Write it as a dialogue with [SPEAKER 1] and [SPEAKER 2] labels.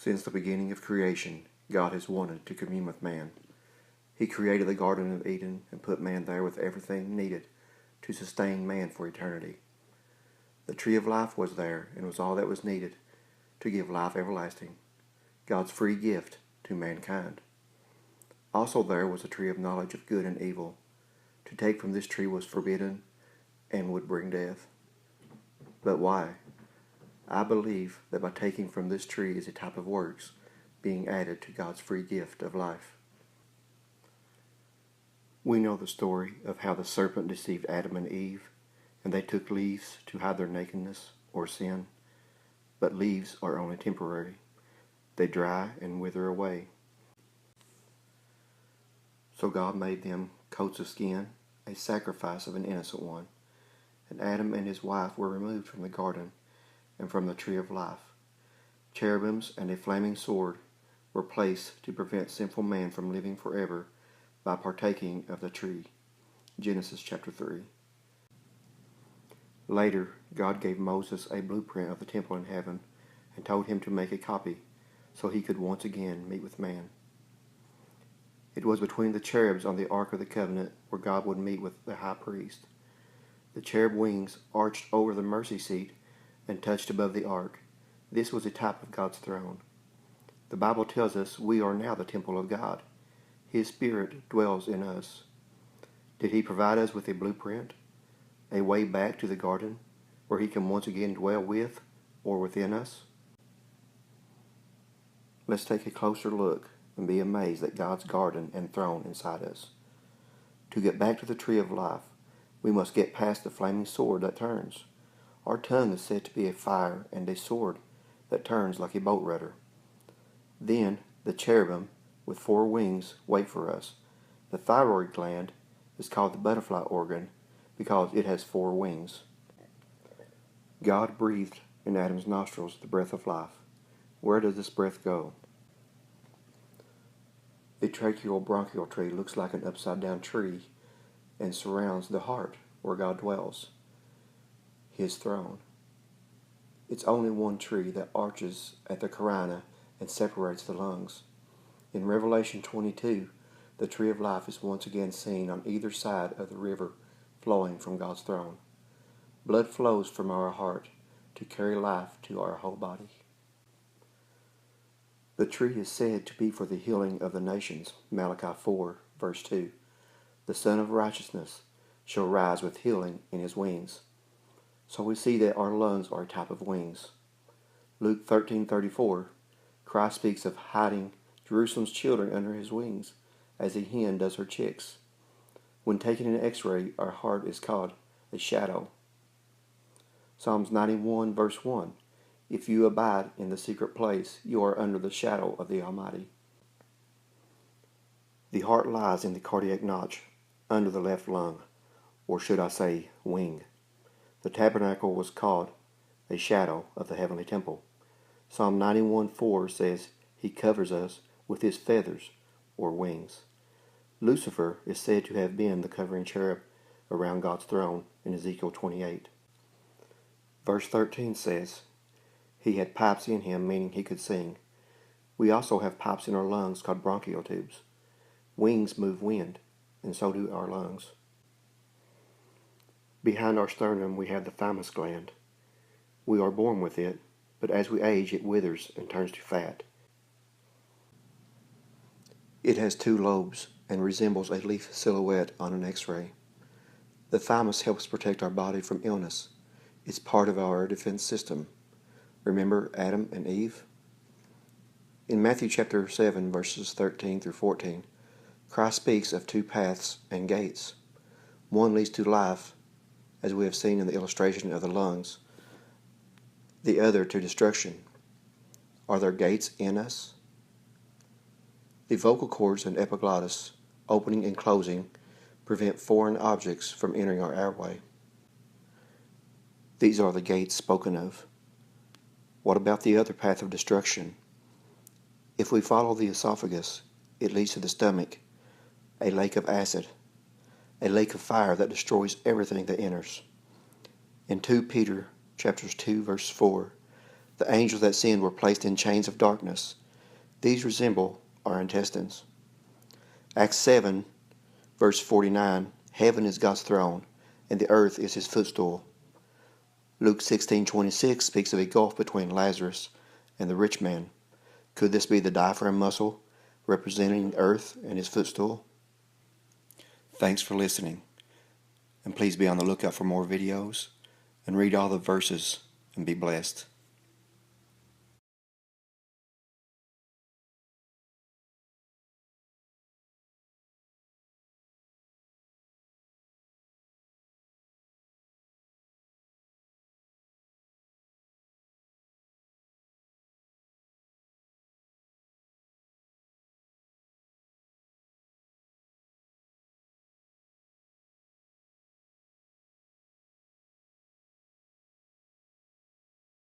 [SPEAKER 1] Since the beginning of creation, God has wanted to commune with man. He created the Garden of Eden and put man there with everything needed to sustain man for eternity. The tree of life was there and was all that was needed to give life everlasting, God's free gift to mankind. Also there was a tree of knowledge of good and evil. To take from this tree was forbidden and would bring death. But why? I believe that by taking from this tree is a type of works being added to God's free gift of life. We know the story of how the serpent deceived Adam and Eve, and they took leaves to hide their nakedness or sin. But leaves are only temporary. They dry and wither away. So God made them coats of skin, a sacrifice of an innocent one. And Adam and his wife were removed from the garden and from the tree of life. Cherubims and a flaming sword were placed to prevent sinful man from living forever by partaking of the tree. Genesis chapter 3. Later, God gave Moses a blueprint of the temple in heaven and told him to make a copy so he could once again meet with man. It was between the cherubs on the Ark of the Covenant where God would meet with the high priest. The cherub wings arched over the mercy seat and touched above the ark. This was a type of God's throne. The Bible tells us we are now the temple of God. His Spirit dwells in us. Did He provide us with a blueprint, a way back to the garden, where He can once again dwell with or within us? Let's take a closer look and be amazed at God's garden and throne inside us. To get back to the tree of life, we must get past the flaming sword that turns. Our tongue is said to be a fire and a sword that turns like a boat rudder. Then the cherubim with 4 wings wait for us. The thyroid gland is called the butterfly organ because it has 4 wings. God breathed in Adam's nostrils the breath of life. Where does this breath go? The tracheobronchial tree looks like an upside-down tree and surrounds the heart where God dwells, His throne. It's only one tree that arches at the carina and separates the lungs. In Revelation 22, the tree of life is once again seen on either side of the river flowing from God's throne. Blood flows from our heart to carry life to our whole body. The tree is said to be for the healing of the nations, Malachi 4, verse 2. The Son of Righteousness shall rise with healing in His wings. So we see that our lungs are a type of wings. Luke 13:34, Christ speaks of hiding Jerusalem's children under His wings, as a hen does her chicks. When taking an x-ray, our heart is called a shadow. Psalms 91, verse 1, If you abide in the secret place, you are under the shadow of the Almighty. The heart lies in the cardiac notch, under the left lung, or should I say, wing. The tabernacle was called a shadow of the heavenly temple. Psalm 91:4 says, He covers us with His feathers, or wings. Lucifer is said to have been the covering cherub around God's throne in Ezekiel 28. Verse 13 says, He had pipes in Him, meaning He could sing. We also have pipes in our lungs called bronchial tubes. Wings move wind, and so do our lungs. Behind our sternum we have the thymus gland. We are born with it, but as we age it withers and turns to fat. It has 2 lobes and resembles a leaf silhouette on an x-ray. The thymus helps protect our body from illness. It's part of our defense system. Remember Adam and Eve? In Matthew chapter 7, verses 13 through 14, Christ speaks of 2 paths and gates. One leads to life, as we have seen in the illustration of the lungs. The other to destruction. Are there gates in us? The vocal cords and epiglottis, opening and closing, prevent foreign objects from entering our airway. These are the gates spoken of. What about the other path of destruction? If we follow the esophagus, it leads to the stomach, a lake of acid, a lake of fire that destroys everything that enters. In 2 Peter chapters 2, verse 4, The angels that sinned were placed in chains of darkness. These resemble our intestines. Acts 7, verse 49, heaven is God's throne, and the earth is his footstool. Luke 16:26 speaks of a gulf between Lazarus and the rich man. Could this be the diaphragm muscle representing earth and his footstool? Thanks for listening, and please be on the lookout for more videos, and read all the verses, and be blessed.